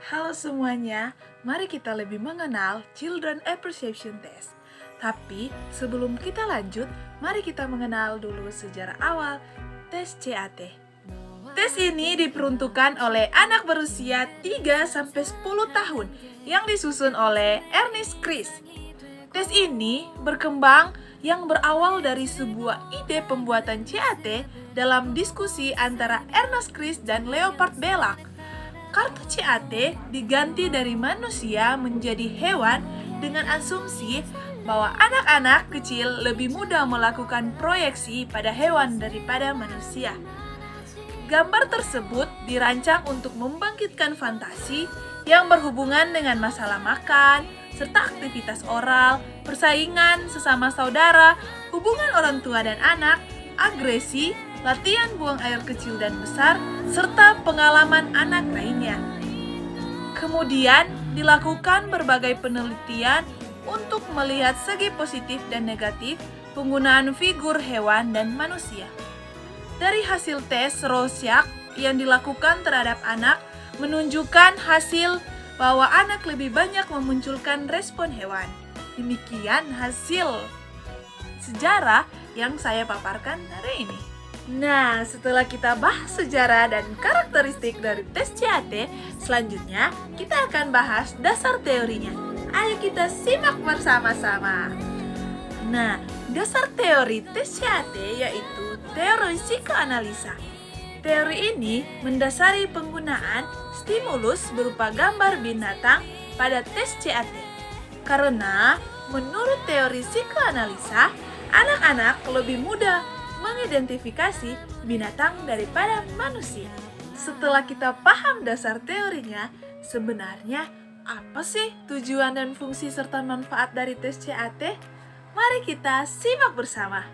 Halo semuanya, mari kita lebih mengenal Children Appreciation Test. Tapi sebelum kita lanjut, mari kita mengenal dulu sejarah awal tes CAT. Tes ini diperuntukkan oleh anak berusia 3-10 tahun yang disusun oleh Ernest Chris. Tes ini berkembang yang berawal dari sebuah ide pembuatan CAT dalam diskusi antara Ernest Chris dan Leopold Belak. Kartu CAT diganti dari manusia menjadi hewan dengan asumsi bahwa anak-anak kecil lebih mudah melakukan proyeksi pada hewan daripada manusia. Gambar tersebut dirancang untuk membangkitkan fantasi yang berhubungan dengan masalah makan, serta aktivitas oral, persaingan sesama saudara, hubungan orang tua dan anak, agresi, latihan buang air kecil dan besar, serta pengalaman anak lainnya. Kemudian dilakukan berbagai penelitian untuk melihat segi positif dan negatif penggunaan figur hewan dan manusia. Dari hasil tes Rorschach yang dilakukan terhadap anak menunjukkan hasil bahwa anak lebih banyak memunculkan respon hewan. Demikian hasil sejarah yang saya paparkan hari ini. Nah, setelah kita bahas sejarah dan karakteristik dari tes CAT, selanjutnya kita akan bahas dasar teorinya. Ayo kita simak bersama-sama. Nah, dasar teori tes CAT yaitu teori psikoanalisa. Teori ini mendasari penggunaan stimulus berupa gambar binatang pada tes CAT. Karena menurut teori psikoanalisa, anak-anak lebih mudah mengidentifikasi binatang daripada manusia. Setelah kita paham dasar teorinya, sebenarnya apa sih tujuan dan fungsi serta manfaat dari tes CAT? Mari kita simak bersama.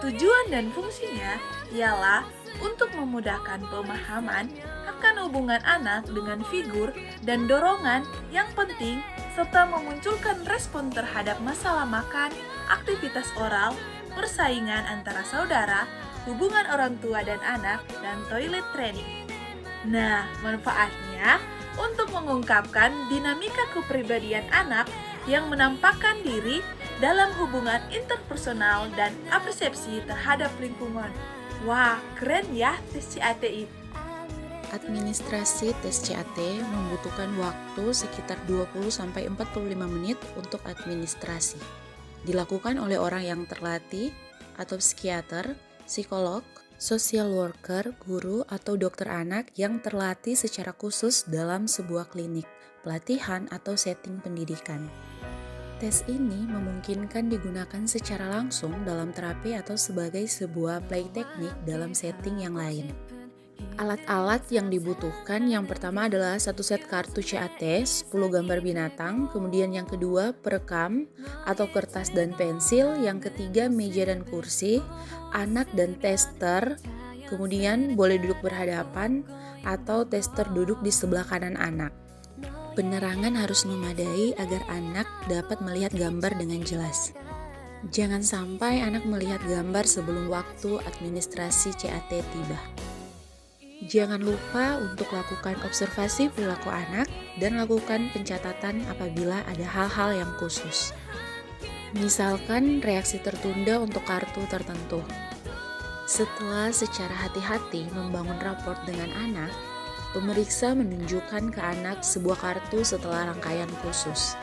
Tujuan dan fungsinya ialah untuk memudahkan pemahaman akan hubungan anak dengan figur dan dorongan yang penting serta memunculkan respon terhadap masalah makan, aktivitas oral, persaingan antara saudara, hubungan orang tua dan anak, dan toilet training. Nah, manfaatnya untuk mengungkapkan dinamika kepribadian anak yang menampakkan diri dalam hubungan interpersonal dan apresiasi terhadap lingkungan. Wah, keren ya tes CAT itu. Administrasi tes CAT membutuhkan waktu sekitar 20-45 menit untuk administrasi. Dilakukan oleh orang yang terlatih atau psikiater, psikolog, social worker, guru, atau dokter anak yang terlatih secara khusus dalam sebuah klinik, pelatihan, atau setting pendidikan. Tes ini memungkinkan digunakan secara langsung dalam terapi atau sebagai sebuah play teknik dalam setting yang lain. Alat-alat yang dibutuhkan yang pertama adalah satu set kartu CAT, 10 gambar binatang, kemudian yang kedua perekam atau kertas dan pensil, yang ketiga meja dan kursi, anak dan tester, kemudian boleh duduk berhadapan atau tester duduk di sebelah kanan anak. Penerangan harus memadai agar anak dapat melihat gambar dengan jelas. Jangan sampai anak melihat gambar sebelum waktu administrasi CAT tiba. Jangan lupa untuk lakukan observasi perilaku anak dan lakukan pencatatan apabila ada hal-hal yang khusus. Misalkan reaksi tertunda untuk kartu tertentu. Setelah secara hati-hati membangun raport dengan anak, pemeriksa menunjukkan ke anak sebuah kartu setelah rangkaian khusus.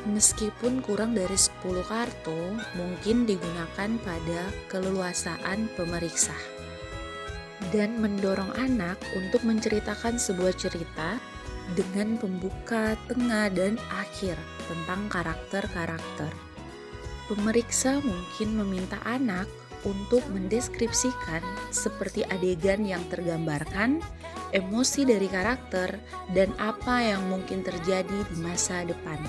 Meskipun kurang dari 10 kartu, mungkin digunakan pada keleluasaan pemeriksa. Dan mendorong anak untuk menceritakan sebuah cerita dengan pembuka, tengah, dan akhir tentang karakter-karakter. Pemeriksa mungkin meminta anak untuk mendeskripsikan seperti adegan yang tergambarkan, emosi dari karakter, dan apa yang mungkin terjadi di masa depan.